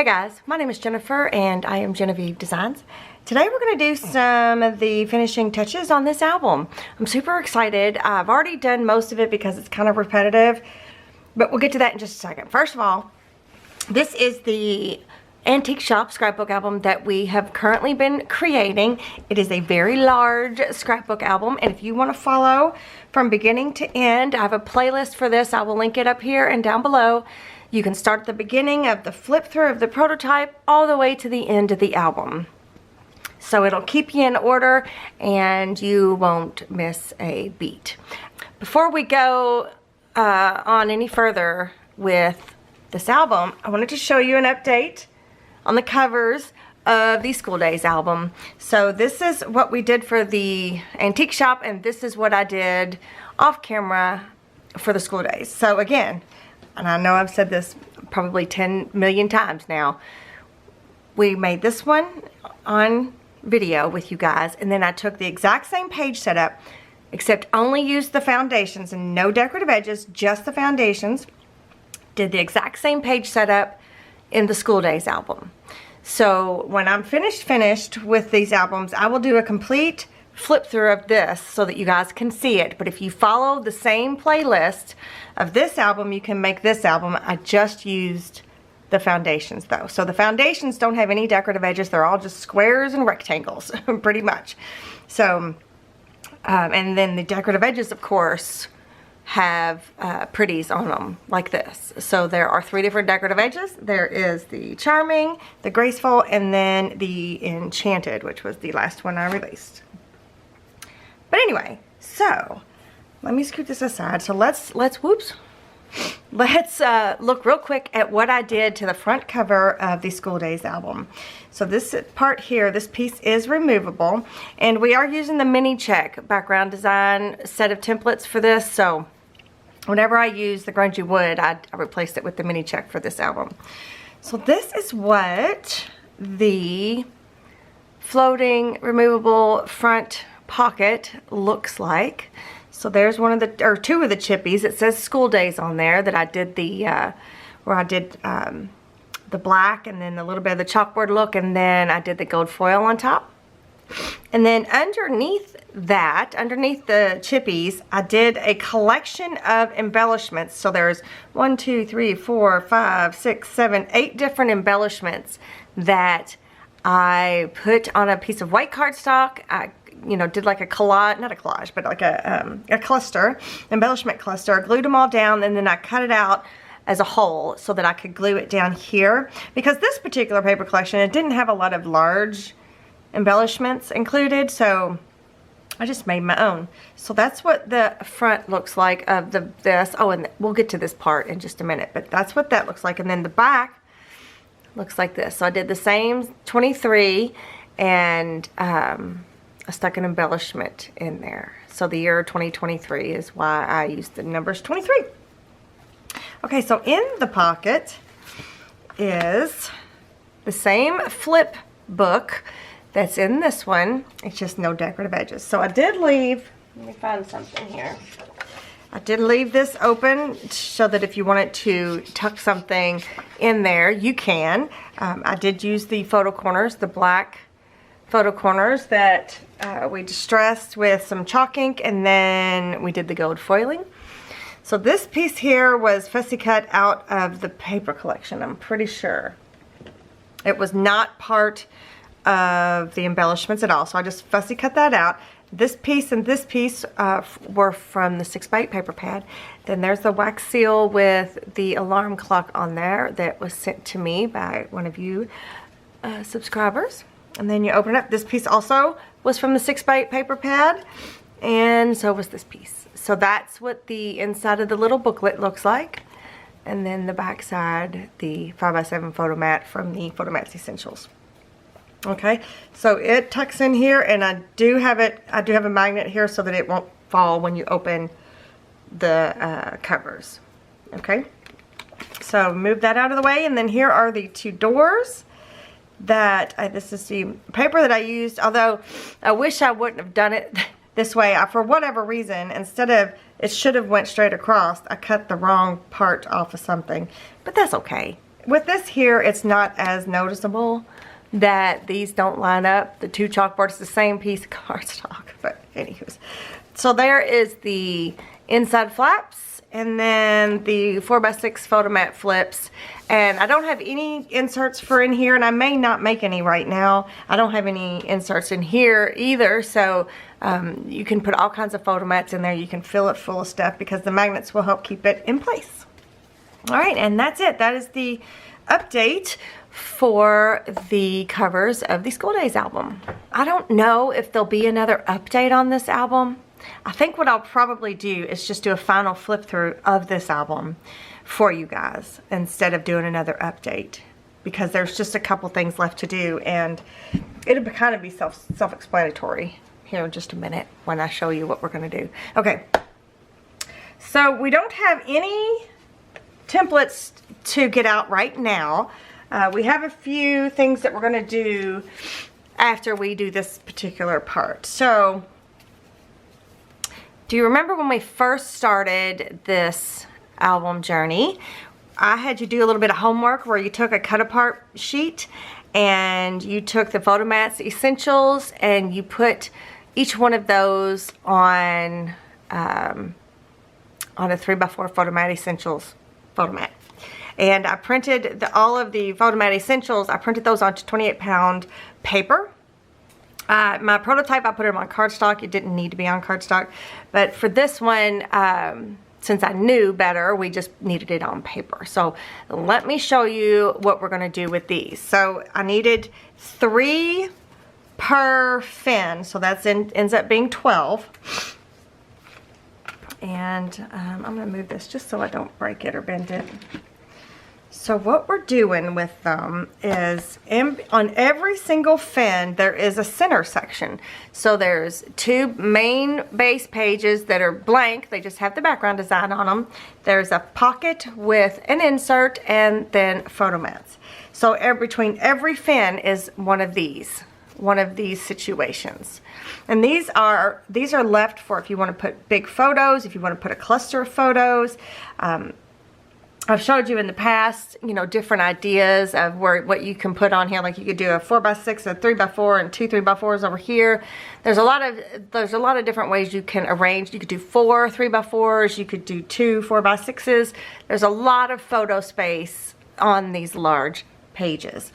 Hey guys, my name is Jennifer and I am Genevieve Designs. Today we're going to do some of the finishing touches on this album. I'm super excited. I've already done most of it because it's kind of repetitive, but we'll get to that in just a second. First of all, this is the Antique Shop scrapbook album that we have currently been creating. It is a very large scrapbook album, and if you want to follow from beginning to end, I have a playlist for this. I will link it up here and down below. You can start at the beginning of the flip through of the prototype all the way to the end of the album. So it'll keep you in order and you won't miss a beat. Before we go on any further with this album, I wanted to show you an update on the covers of the School Days album. So this is what we did for the Antique Shop, and this is what I did off camera for the School Days. So again, and I know I've said this probably 10 million times now, we made this one on video with you guys, and then I took the exact same page setup, except only used the foundations and no decorative edges, just the foundations. Did the exact same page setup in the School Days album. So when I'm finished with these albums, I will do a complete flip through of this so that you guys can see it. But if you follow the same playlist of this album, you can make this album. I just used the foundations though. So the foundations don't have any decorative edges. They're all just squares and rectangles, pretty much. So, and then the decorative edges, of course, have pretties on them like this. So there are 3 different decorative edges. There is the Charming, the Graceful, and then the Enchanted, which was the last one I released. But anyway, so let me scoot this aside. So let's look real quick at what I did to the front cover of the School Days album. So this part here, this piece is removable, and we are using the mini check background design set of templates for this. So whenever I use the grungy wood, I replaced it with the mini check for this album. So this is what the floating removable front pocket looks like. So there's one of the, or 2 of the chippies. It says School Days on there that I did the, where I did the black and then a little bit of the chalkboard look, and then I did the gold foil on top. And then underneath that, underneath the chippies, I did a collection of embellishments. So there's 1, 2, 3, 4, 5, 6, 7, 8 different embellishments that I put on a piece of white cardstock. I did like a collage, not a collage, but like a cluster, embellishment cluster. I glued them all down, and then I cut it out as a whole so that I could glue it down here. Because this particular paper collection, it didn't have a lot of large embellishments included, so I just made my own. So that's what the front looks like of this. Oh, and we'll get to this part in just a minute, but that's what that looks like. And then the back looks like this. So I did the same 23, and I stuck an embellishment in there. So the year 2023 is why I used the numbers 23. Okay, so in the pocket is the same flip book that's in this one. It's just no decorative edges. So I did leave, let me find something here. I did leave this open so that if you wanted to tuck something in there, you can. I did use the photo corners, the black photo corners that we distressed with some chalk ink, and then we did the gold foiling. So this piece here was fussy cut out of the paper collection, I'm pretty sure. It was not part of the embellishments at all, so I just fussy cut that out. This piece and this piece were from the 6x8 paper pad. Then there's the wax seal with the alarm clock on there that was sent to me by one of you subscribers. And then you open it up. This piece also was from the 6x8 paper pad, and so was this piece. So that's what the inside of the little booklet looks like. And then the back side, the 5x7 photo mat from the Photomats Essentials. Okay, so it tucks in here, and I do have a magnet here so that it won't fall when you open the covers. Okay, so move that out of the way, and then here are the 2 doors that this is the paper that I used, although I wish I wouldn't have done it this way. For whatever reason, instead of, it should have went straight across, I cut the wrong part off of something, but that's okay. with this here, it's not as noticeable that these don't line up. The two chalkboards, the same piece of cardstock, but anyways. So there is the inside flaps, and then the 4x6 photomat flips. And I don't have any inserts for in here, and I may not make any right now. I don't have any inserts in here either, so you can put all kinds of photomats in there. You can fill it full of stuff because the magnets will help keep it in place. All right, and that's it. That is the update for the covers of the School Days album. I don't know if there'll be another update on this album. I think what I'll probably do is just do a final flip through of this album for you guys instead of doing another update, because there's just a couple things left to do, and it'll kind of be self-explanatory here in just a minute when I show you what we're going to do. Okay, so we don't have any templates to get out right now. We have a few things that we're going to do after we do this particular part. So, do you remember when we first started this album journey? I had you do a little bit of homework where you took a cut apart sheet and you took the Photomats Essentials and you put each one of those on a 3x4 Photomat Essentials photomat. And I printed all of the Photomat Essentials, I printed those onto 28-pound paper. My prototype, I put them on cardstock. It didn't need to be on cardstock. But for this one, since I knew better, we just needed it on paper. So let me show you what we're going to do with these. So I needed 3 per fin. So that ends up being 12. And I'm going to move this just so I don't break it or bend it. So what we're doing with them is on every single fin there is a center section. So there's 2 main base pages that are blank. They just have the background design on them. There's a pocket with an insert and then photomats. So between every fin is one of these situations. And these are left for if you want to put big photos, if you want to put a cluster of photos. I've showed you in the past, you know, different ideas of what you can put on here. Like you could do a 4x6, a 3x4, and 2 3x4s over here. There's a lot of different ways you can arrange. You could do 4 3x4s. You could do 2 4x6s. There's a lot of photo space on these large pages.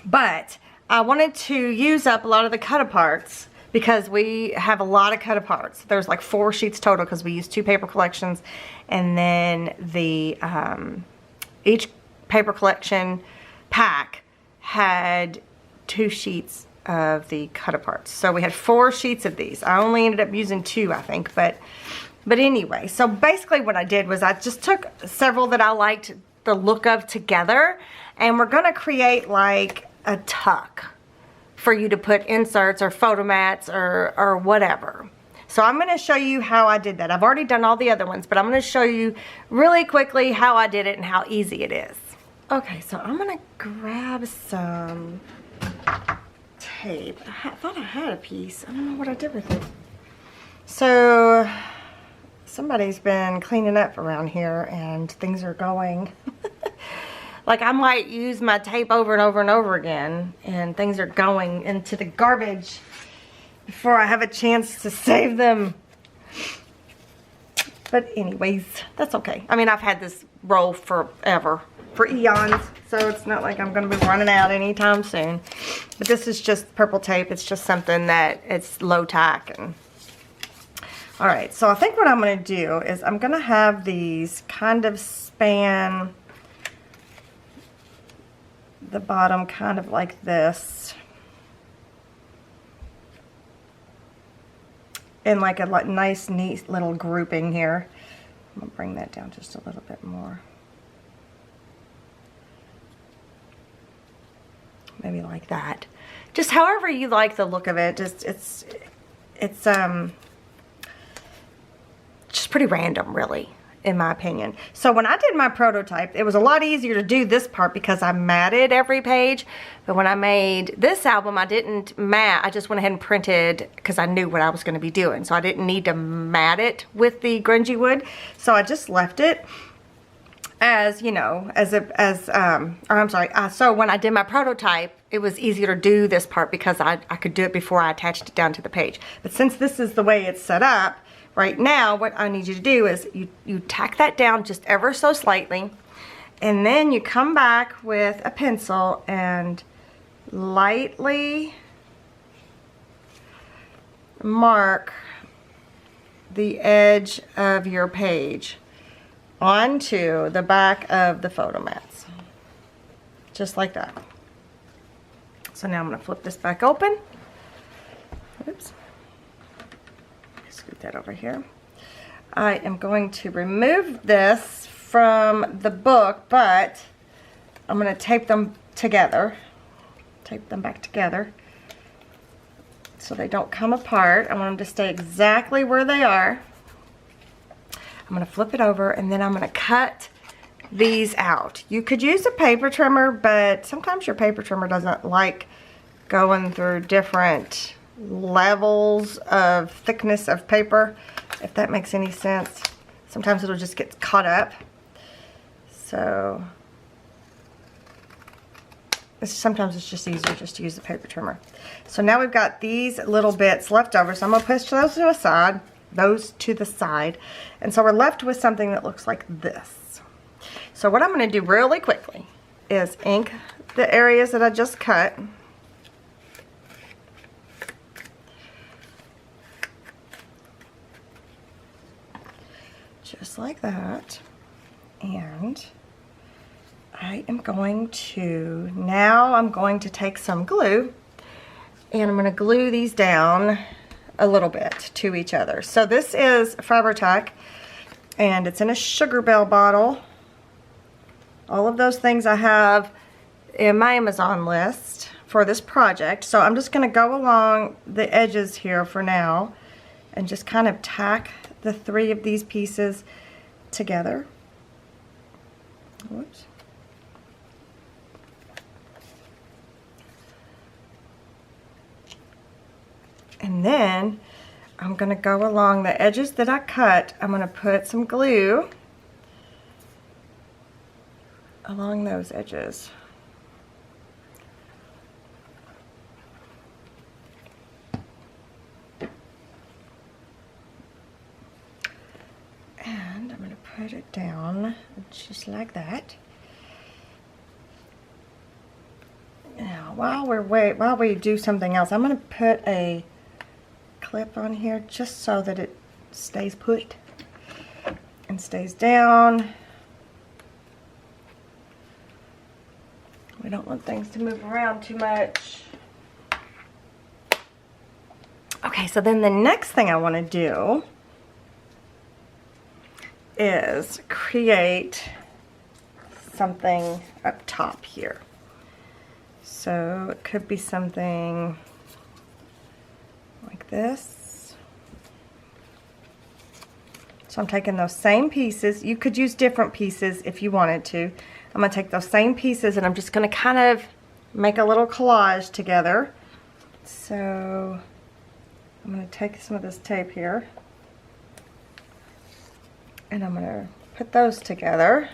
But I wanted to use up a lot of the cut-aparts because we have a lot of cut-aparts. There's like 4 sheets total because we used 2 paper collections, and then the each paper collection pack had 2 sheets of the cut-aparts. So we had 4 sheets of these. I only ended up using 2, I think, but anyway. So basically what I did was I just took several that I liked the look of together, and we're gonna create like a tuck for you to put inserts or photomats or whatever. So I'm going to show you how I did that. I've already done all the other ones, but I'm going to show you really quickly how I did it and how easy it is. Okay, so I'm going to grab some tape. I thought I had a piece. I don't know what I did with it. So somebody's been cleaning up around here and things are going. Like I might use my tape over and over and over again and things are going into the garbage before I have a chance to save them. But anyways, that's okay. I mean, I've had this roll forever, for eons, so it's not like I'm gonna be running out anytime soon. But this is just purple tape. It's just something that it's low tack. And all right, so I think what I'm gonna do is I'm gonna have these kind of span the bottom kind of like this, in like a nice neat little grouping here. I'm gonna bring that down just a little bit more, maybe like that, just however you like the look of it. Just it's just pretty random, really, in my opinion. So when I did my prototype, it was a lot easier to do this part because I matted every page. But when I made this album, I didn't mat. I just went ahead and printed because I knew what I was going to be doing. So I didn't need to mat it with the grungy wood. So I just left it. as you know, so when I did my prototype, it was easier to do this part because I could do it before I attached it down to the page. But since this is the way it's set up right now, what I need you to do is you tack that down just ever so slightly, and then you come back with a pencil and lightly mark the edge of your page onto the back of the photo mats, just like that. So now I'm going to flip this back open. Oops. Scoot that over here. I am going to remove this from the book, but I'm going to tape them together. Tape them back together so they don't come apart. I want them to stay exactly where they are. I'm going to flip it over, and then I'm going to cut these out. You could use a paper trimmer, but sometimes your paper trimmer doesn't like going through different levels of thickness of paper, if that makes any sense. Sometimes it'll just get caught up. So sometimes it's just easier just to use the paper trimmer. So now we've got these little bits left over, so I'm going to push those to the side, and so we're left with something that looks like this. So what I'm going to do really quickly is ink the areas that I just cut. Just like that. And I'm going to take some glue, and I'm going to glue these down a little bit to each other. So this is Fabri-Tac, and it's in a Sugar Bell bottle. All of those things I have in my Amazon list for this project. So I'm just going to go along the edges here for now and just kind of tack the 3 of these pieces together. Whoops. And then I'm going to go along the edges that I cut. I'm going to put some glue along those edges. And I'm going to put it down just like that. Now, while we do something else, I'm going to put a clip on here just so that it stays put and stays down. We don't want things to move around too much. Okay, so then the next thing I want to do is create something up top here. So it could be something like this. So I'm taking those same pieces. You could use different pieces if you wanted to. I'm going to take those same pieces and I'm just going to kind of make a little collage together. So I'm going to take some of this tape here and I'm going to put those together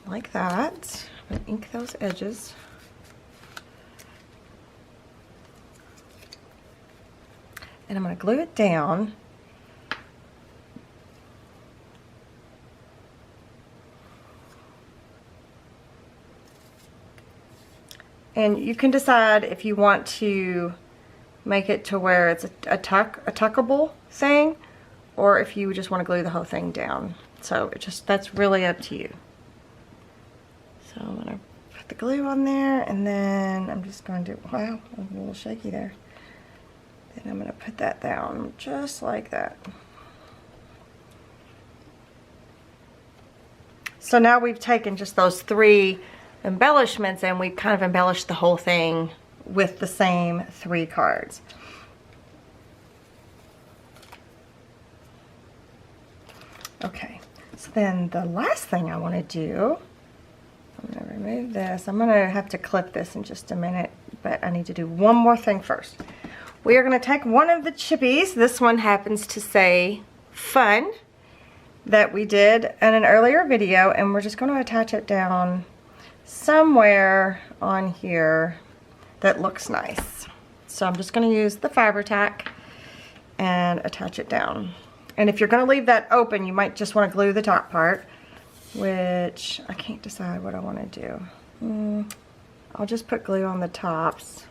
like that. I'm going to ink those edges. And I'm going to glue it down. And you can decide if you want to make it to where it's a tuckable thing, or if you just want to glue the whole thing down. So that's really up to you. So I'm going to put the glue on there, and then I'm just going to, wow, I'm a little shaky there. Then I'm going to put that down just like that. So now we've taken just those 3 embellishments and we've kind of embellished the whole thing with the same 3 cards. Okay, so then the last thing I want to do, I'm going to remove this. I'm going to have to clip this in just a minute, but I need to do one more thing first. We are going to take one of the chippies. This one happens to say fun. that we did in an earlier video, and we're just going to attach it down somewhere on here that looks nice. So I'm just going to use the fiber tack and attach it down. And if you're going to leave that open, you might just want to glue the top part, which I can't decide what I want to do. I'll just put glue on the tops.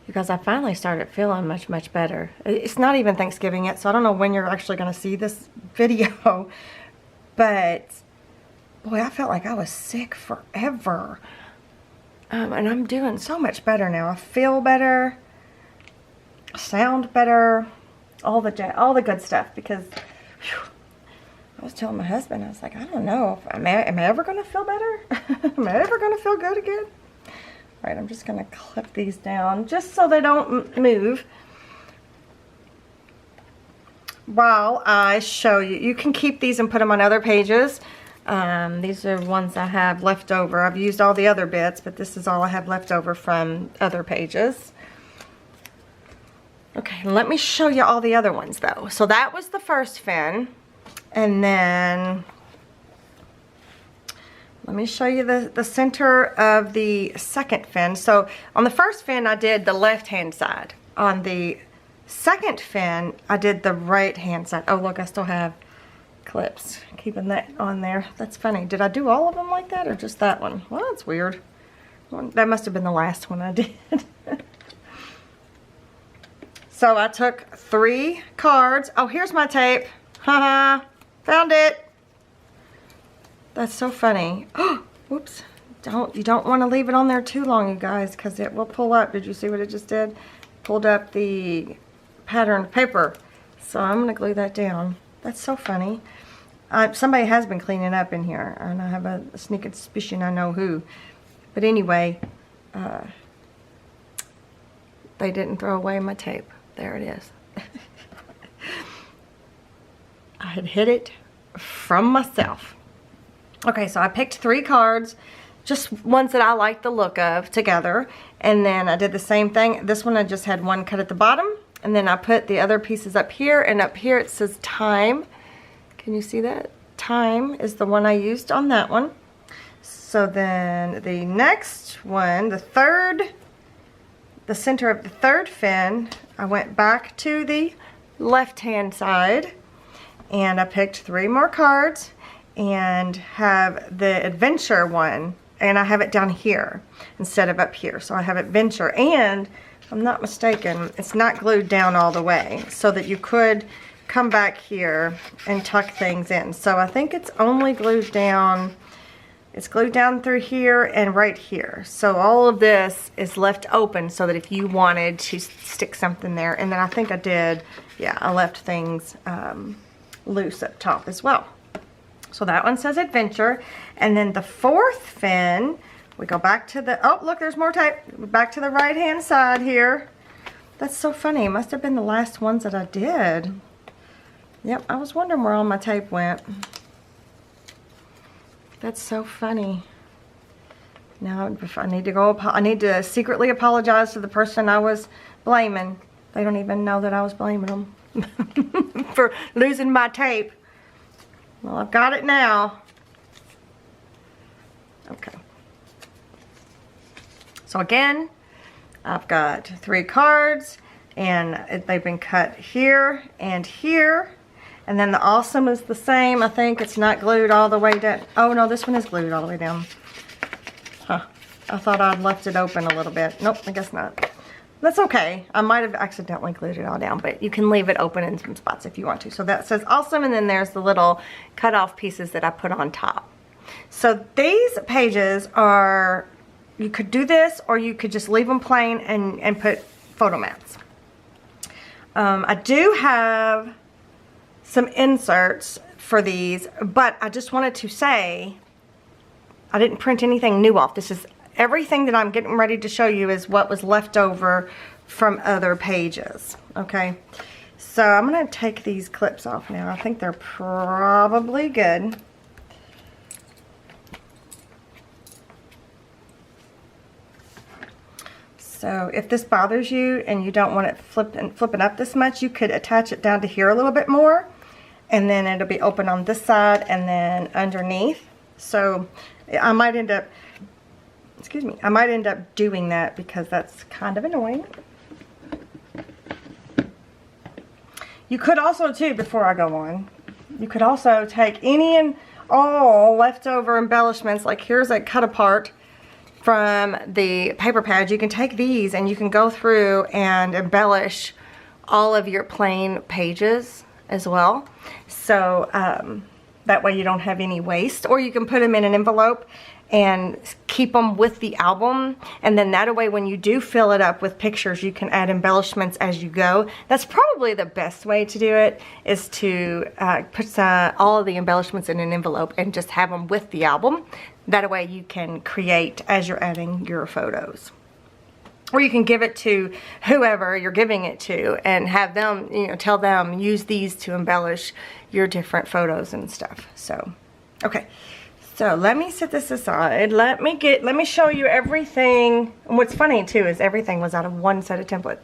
Because I finally started feeling much better. It's not even Thanksgiving yet, so I don't know when you're actually going to see this video. But, boy, I felt like I was sick forever. And I'm doing so much better now. I feel better, sound better, all the good stuff. Because whew, I was telling my husband, I was like, I don't know, am I ever going to feel better? Am I ever going to feel good again? All right, I'm just going to clip these down just so they don't move. While I show you, you can keep these and put them on other pages. These are ones I have left over. I've used all the other bits, but this is all I have left over from other pages. Okay, let me show you all the other ones though. So that was the first fin, and then let me show you the center of the second fin. So on the first fin, I did the left-hand side. On the second fin, I did the right-hand side. Oh, look, I still have clips. Keeping that on there. That's funny. Did I do all of them like that or just that one? Well, that's weird. That must have been the last one I did. So I took 3 cards. Oh, here's my tape. Haha, found it. That's so funny. Oh, whoops. You don't want to leave it on there too long, you guys, because it will pull up. Did you see what it just did? Pulled up the patterned paper. So I'm going to glue that down. That's so funny. Somebody has been cleaning up in here, and I have a sneaking suspicion I know who. But anyway, they didn't throw away my tape. There it is. I had hid it from myself. Okay, so I picked 3 cards, just ones that I like the look of together, and then I did the same thing. This one I just had one cut at the bottom, and then I put the other pieces up here, and up here it says time. Can you see that? Time is the one I used on that one. So then the next one, the center of the third fin, I went back to the left-hand side, and I picked 3 more cards, and have the adventure one, and I have it down here instead of up here. So I have adventure, and if I'm not mistaken, it's not glued down all the way, so that you could come back here and tuck things in. So I think it's only glued down, it's glued down through here and right here. So all of this is left open so that if you wanted to stick something there, and then I think I did, yeah, I left things loose up top as well. So that one says adventure. And then the fourth fin, we go back to the, oh look, there's more tape. Back to the right hand side here. That's so funny. It must have been the last ones that I did. Yep, I was wondering where all my tape went. That's so funny. Now I need to go, I need to secretly apologize to the person I was blaming. They don't even know that I was blaming them for losing my tape. Well, I've got it now. Okay. So again, I've got 3 cards, and they've been cut here and here. And then the awesome is the same. I think it's not glued all the way down. Oh no, this one is glued all the way down. Huh. I thought I'd left it open a little bit. Nope, I guess not. That's okay. I might have accidentally glued it all down, but you can leave it open in some spots if you want to. So that says awesome, and then there's the little cut off pieces that I put on top. So these pages are, you could do this, or you could just leave them plain and put photo mats. I do have some inserts for these, but I just wanted to say I didn't print anything new off. This is everything that I'm getting ready to show you is what was left over from other pages. Okay, so I'm going to take these clips off now. I think they're probably good. So So if this bothers you and you don't want it flipping up this much, you could attach it down to here a little bit more, and then it'll be open on this side and then underneath. So I might end up, excuse me, I might end up doing that because that's kind of annoying. You could also too, before I go on, you could also take any and all leftover embellishments. Like here's a cut apart from the paper pads. You can take these and you can go through and embellish all of your plain pages as well. So that way you don't have any waste. Or you can put them in an envelope and keep them with the album, and then that way when you do fill it up with pictures, you can add embellishments as you go. That's probably the best way to do it, is to put all of the embellishments in an envelope and just have them with the album. That way you can create as you're adding your photos. Or you can give it to whoever you're giving it to and have them, you know, tell them, use these to embellish your different photos and stuff. So, okay. So let me set this aside. Let me show you everything. And what's funny too is everything was out of one set of templates.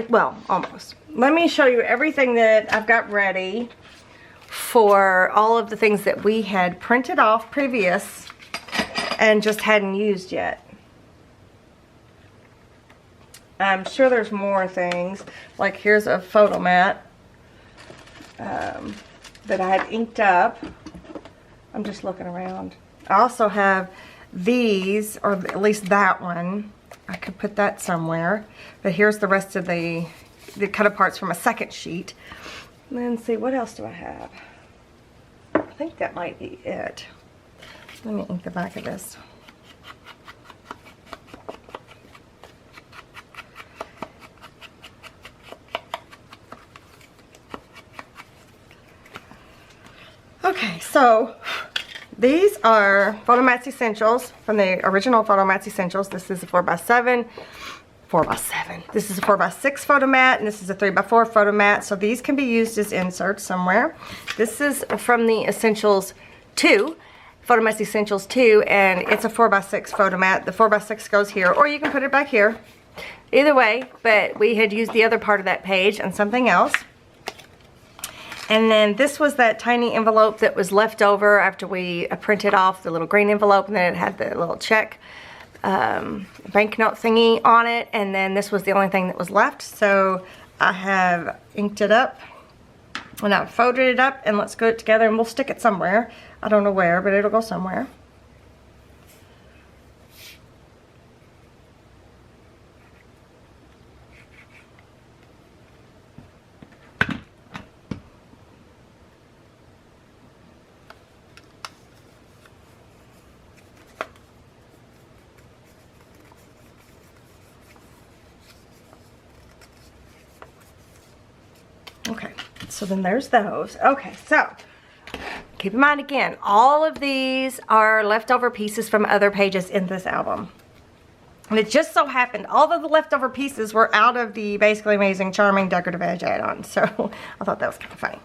Well, almost. Let me show you everything that I've got ready for all of the things that we had printed off previous and just hadn't used yet. I'm sure there's more things. Like here's a photo mat that I had inked up. I'm just looking around. I also have these, or at least that one. I could put that somewhere. But here's the rest of the cut aparts from a second sheet. And then see, what else do I have? I think that might be it. Let me ink the back of this. Okay, so these are Photomats Essentials from the original Photomats Essentials. This is a 4x7. This is a 4x6 photo mat, and this is a 3x4 photo mat. So these can be used as inserts somewhere. This is from the Essentials 2, Photomats Essentials 2, and it's a 4x6 photo mat. The 4x6 goes here, or you can put it back here. Either way, but we had used the other part of that page and something else. And then this was that tiny envelope that was left over after we printed off the little green envelope, and then it had the little check banknote thingy on it, and then this was the only thing that was left. So I have inked it up and I've folded it up, and let's glue it together and we'll stick it somewhere. I don't know where, but it'll go somewhere. Okay, so then there's those. Okay, so keep in mind again, all of these are leftover pieces from other pages in this album. And it just so happened all of the leftover pieces were out of the Basically Amazing Charming Decorative Edge add-on. So I thought that was kind of funny.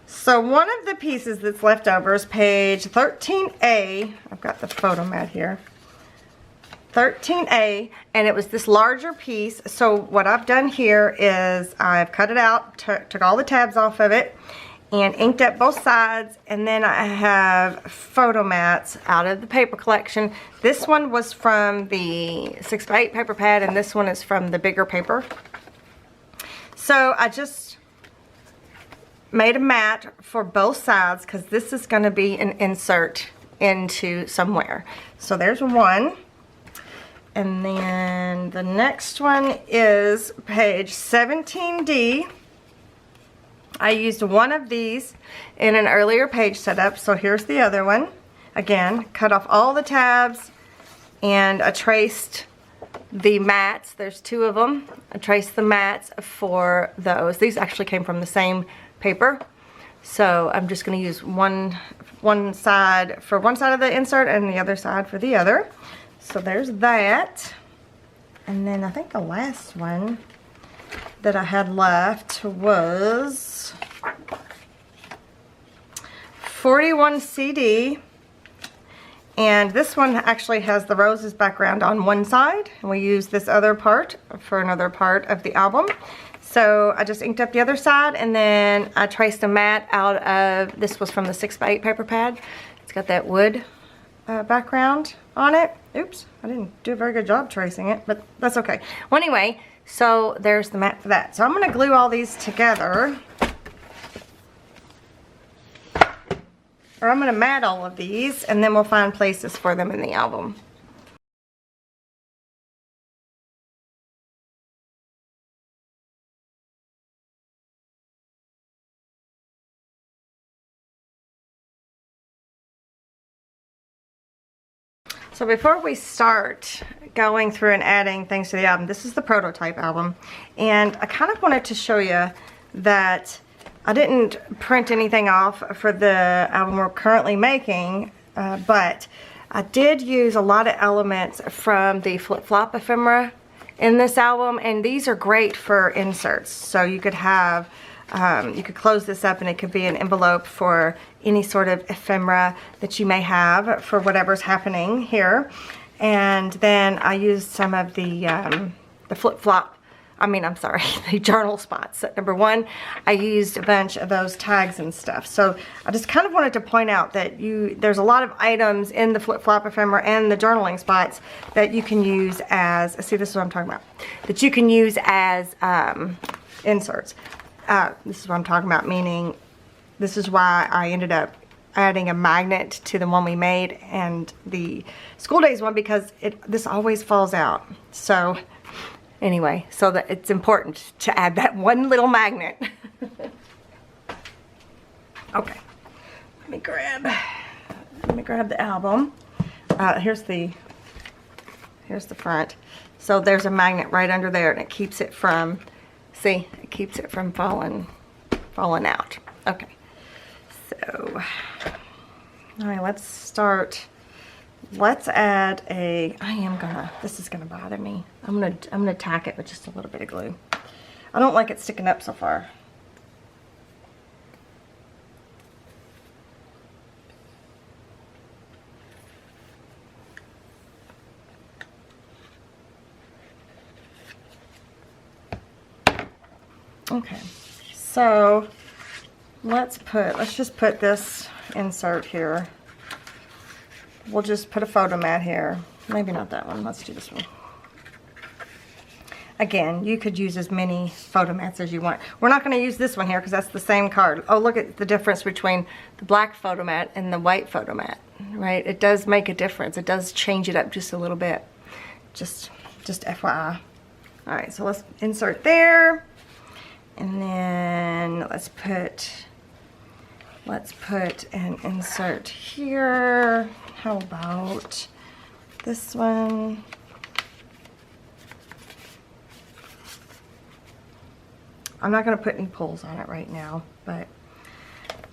So one of the pieces that's left over is page 13A. I've got the photo mat here. 13A, and it was this larger piece. So what I've done here is I've cut it out, took all the tabs off of it, and inked up both sides, and then I have photo mats out of the paper collection. This one was from the 6x8 paper pad, and this one is from the bigger paper. So I just made a mat for both sides because this is going to be an insert into somewhere. So there's one. And then the next one is page 17D. I used one of these in an earlier page setup, so here's the other one. Again, cut off all the tabs, and I traced the mats. There's two of them. I traced the mats for those. These actually came from the same paper. So I'm just going to use one side for one side of the insert and the other side for the other. So there's that. And then I think the last one that I had left was 41 CD. And this one actually has the roses background on one side, and we use this other part for another part of the album. So I just inked up the other side, and then I traced a mat out of, this was from the 6x8 paper pad. It's got that wood background on it. Oops, I didn't do a very good job tracing it, but that's okay. Well, anyway, so there's the mat for that. So I'm gonna glue all these together. Or I'm gonna mat all of these, and then we'll find places for them in the album. So before we start going through and adding things to the album, this is the prototype album, and I kind of wanted to show you that I didn't print anything off for the album we're currently making, but I did use a lot of elements from the flip-flop ephemera in this album, and these are great for inserts. So you could have, you could close this up and it could be an envelope for any sort of ephemera that you may have for whatever's happening here. And then I used some of the flip-flop, the journal spots. So number one, I used a bunch of those tags and stuff. So I just kind of wanted to point out that there's a lot of items in the flip-flop ephemera and the journaling spots that you can use as, see, this is what I'm talking about, that you can use as inserts. This is what I'm talking about, meaning this is why I ended up adding a magnet to the one we made and the school days one, because this always falls out. So anyway, so that it's important to add that one little magnet. Okay, let me grab the album. Here's the front. So there's a magnet right under there, and it keeps it from, see, it keeps it from falling out. Okay, so all right, let's start. Let's add a, this is gonna bother me. I'm gonna tack it with just a little bit of glue. I don't like it sticking up so far. Okay, so let's just put this insert here. We'll just put a photo mat here. Maybe not that one. Let's do this one. Again, you could use as many photo mats as you want. We're not going to use this one here because that's the same card. Oh, look at the difference between the black photo mat and the white photo mat, right? It does make a difference. It does change it up just a little bit. Just FYI. All right, so let's insert there. And then let's put an insert here. How about this one? I'm not going to put any pulls on it right now, but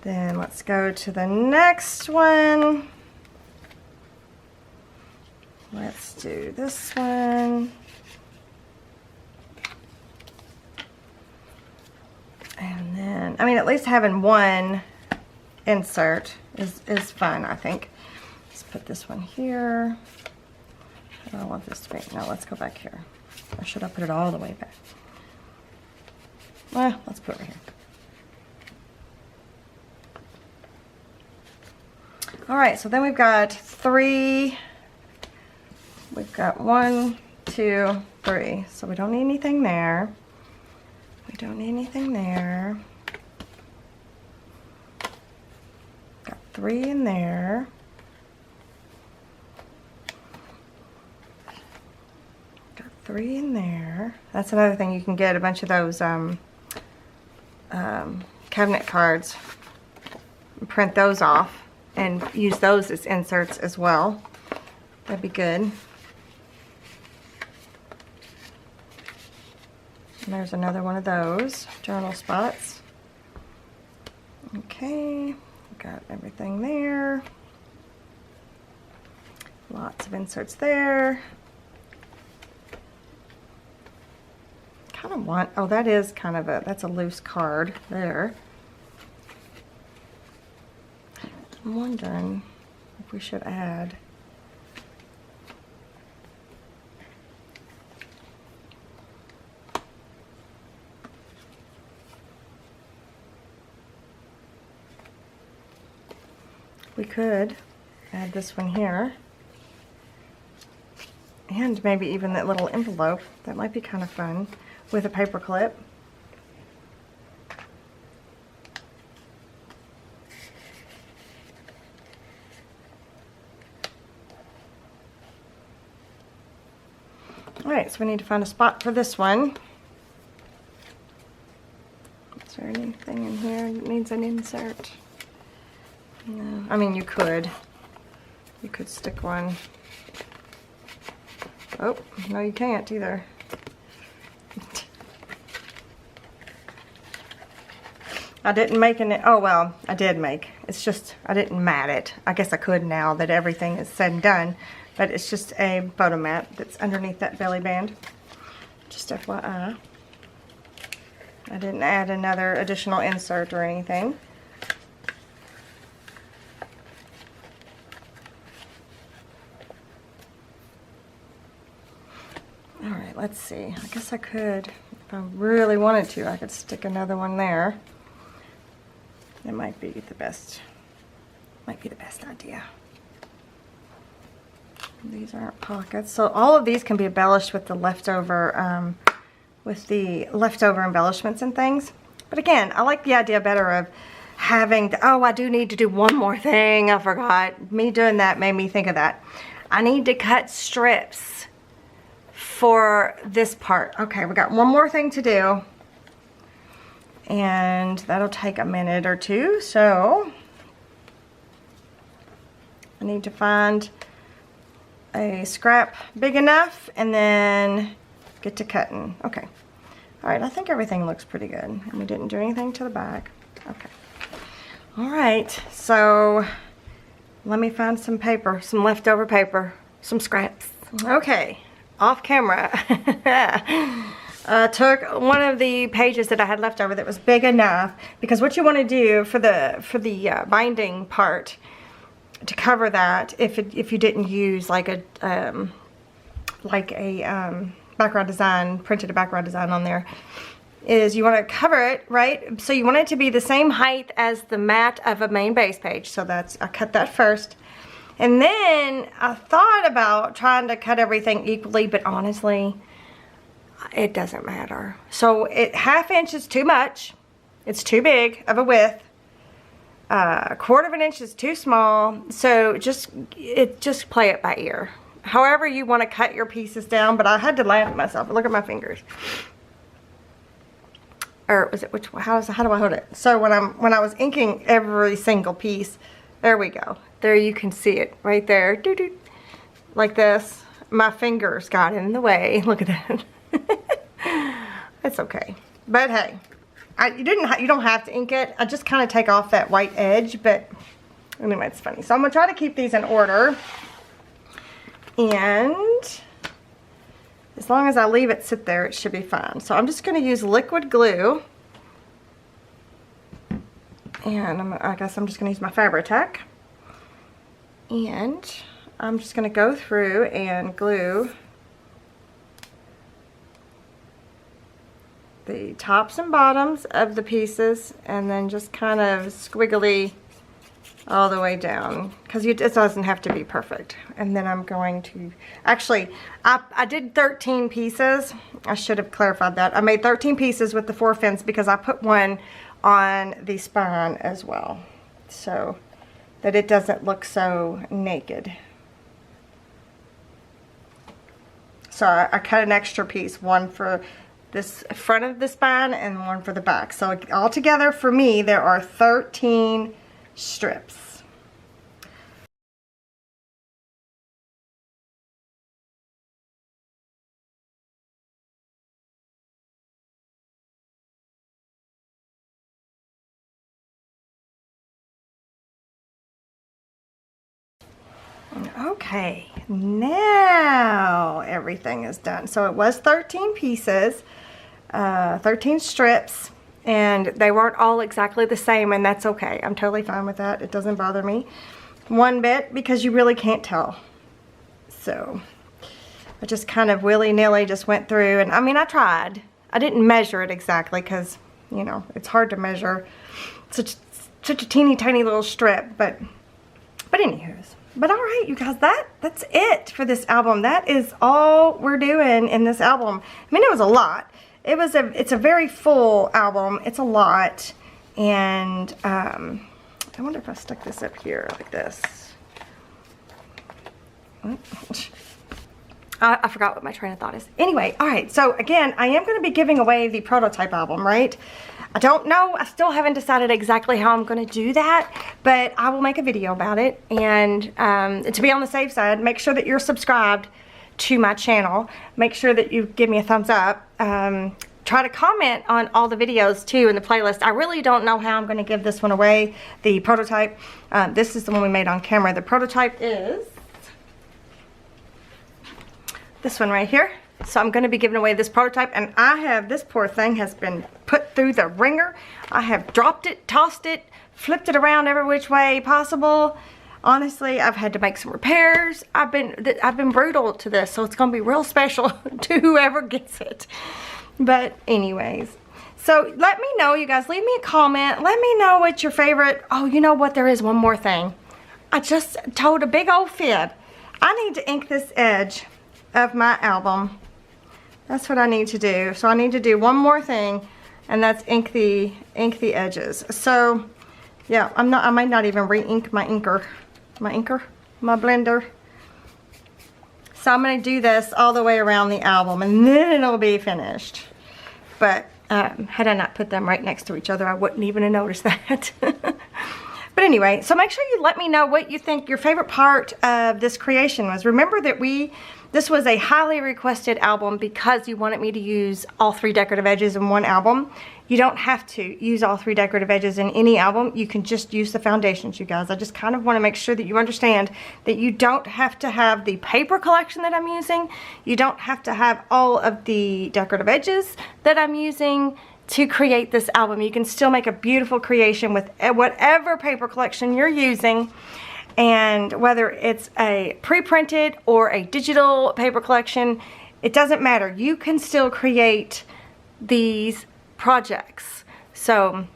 then let's go to the next one. Let's do this one. And then, at least having one insert is fun, I think. Let's put this one here. I don't want this to be, no, let's go back here. Or should I put it all the way back? Well, let's put it right here. All right, so then we've got three. We've got 1, 2, 3. So we don't need anything there. We don't need anything there. Got 3 in there. Got 3 in there. That's another thing, you can get a bunch of those cabinet cards, print those off and use those as inserts as well. That'd be good. And there's another one of those journal spots. Okay, got everything there. Lots of inserts there. Kind of want, oh, that is kind of that's a loose card there. I'm wondering if we should add we could add this one here. And maybe even that little envelope. That might be kind of fun with a paper clip. Alright, so we need to find a spot for this one. Is there anything in here that needs an insert? No. I mean, you could. You could stick one. Oh, no you can't either. I didn't make any, oh well, I did make. It's just, I didn't mat it. I guess I could now that everything is said and done. But it's just a photo mat that's underneath that belly band. Just FYI. I didn't add another additional insert or anything. Alright, let's see. I guess I could, if I really wanted to, I could stick another one there. It might be the best idea. These aren't pockets. So all of these can be embellished with the leftover embellishments and things. But again, I like the idea better of having the, oh, I do need to do one more thing. I forgot. Me doing that made me think of that. I need to cut strips for this part. Okay, we got one more thing to do. And that'll take a minute or two. So I need to find a scrap big enough and then get to cutting. Okay. Alright, I think everything looks pretty good. And we didn't do anything to the back. Okay. Alright, so let me find some paper, some leftover paper, some scraps. Okay, off camera. Took one of the pages that I had left over that was big enough, because what you want to do for the binding part to cover that, if you didn't use like a background design, printed a background design on there, is you want to cover it, right? So you want it to be the same height as the mat of a main base page. So that's, I cut that first. And then I thought about trying to cut everything equally, but honestly, it doesn't matter. So ½ inch is too much. It's too big of a width. $1/4 of an inch is too small. So just play it by ear. However you want to cut your pieces down, but I had to laugh at myself. Look at my fingers. Or was it how do I hold it? So when I was inking every single piece, there we go. There you can see it right there. Doo -doo. Like this. My fingers got in the way. Look at that. It's okay. But hey, you don't have to ink it. I just kind of take off that white edge, but anyway, it's funny. So I'm gonna try to keep these in order. And as long as I leave it sit there, it should be fine. So I'm just going to use liquid glue. And I guess I'm just going to use my Fabri-Tac. And I'm just going to go through and glue the tops and bottoms of the pieces, and then just kind of squiggly all the way down, because it doesn't have to be perfect. And then I'm going to, actually, I did 13 pieces. I should have clarified that. I made 13 pieces with the 4 fins because I put one on the spine as well, so that it doesn't look so naked. So I cut an extra piece, one for this front of the spine and one for the back. So altogether for me there are 13 strips. Okay, now everything is done. So it was 13 pieces, 13 strips, and they weren't all exactly the same, and that's okay. I'm totally fine with that. It doesn't bother me one bit because you really can't tell. So I just kind of willy-nilly just went through, and I mean, I tried. I didn't measure it exactly because, you know, it's hard to measure such a teeny tiny little strip, but But anyways, but all right, you guys, that's it for this album. That is all we're doing in this album. I mean, it was a lot. It's a very full album. It's a lot. And I wonder if I stuck this up here like this. I forgot what my train of thought is. Anyway, all right, so again, I am going to be giving away the prototype album, right? I don't know, I still haven't decided exactly how I'm going to do that, but I will make a video about it. And to be on the safe side, make sure that you're subscribed to my channel. Make sure that you give me a thumbs up. Try to comment on all the videos too in the playlist. I really don't know how I'm going to give this one away, the prototype. This is the one we made on camera. The prototype is this one right here. So I'm going to be giving away this prototype, and this poor thing has been put through the ringer. I have dropped it, tossed it, flipped it around every which way possible. Honestly, I've had to make some repairs. I've been brutal to this, so it's going to be real special to whoever gets it. But anyways, so let me know, you guys. Leave me a comment. Let me know what your favorite. Oh, you know what? There is one more thing. I just told a big old fib. I need to ink this edge of my album. That's what I need to do. So I need to do one more thing, and that's ink the edges. So yeah, I might not even re-ink my blender. So I'm going to do this all the way around the album, and then it'll be finished. But had I not put them right next to each other, I wouldn't even have noticed that. But anyway, so make sure you let me know what you think your favorite part of this creation was. Remember that this was a highly requested album because you wanted me to use all 3 decorative edges in one album. You don't have to use all 3 decorative edges in any album. You can just use the foundations, you guys. I just kind of want to make sure that you understand that you don't have to have the paper collection that I'm using. You don't have to have all of the decorative edges that I'm using to create this album. You can still make a beautiful creation with whatever paper collection you're using. And whether it's a pre-printed or a digital paper collection, it doesn't matter. You can still create these projects. So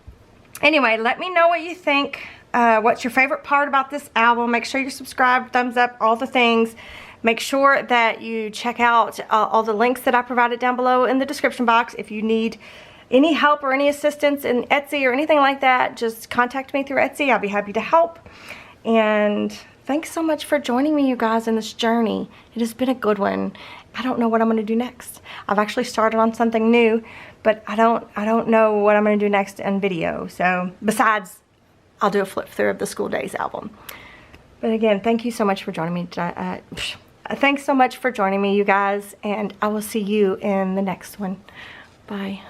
anyway, let me know what you think. What's your favorite part about this album? Make sure you're subscribed, thumbs up, all the things. Make sure that you check out all the links that I provided down below in the description box. If you need any help or any assistance in Etsy or anything like that, just contact me through Etsy. I'll be happy to help. And thanks so much for joining me, you guys, in this journey. It has been a good one. I don't know what I'm going to do next. I've actually started on something new, but I don't know what I'm going to do next in video. So besides, I'll do a flip through of the School Days album. But again, thank you so much for joining me. Thanks so much for joining me, you guys, and I will see you in the next one. Bye.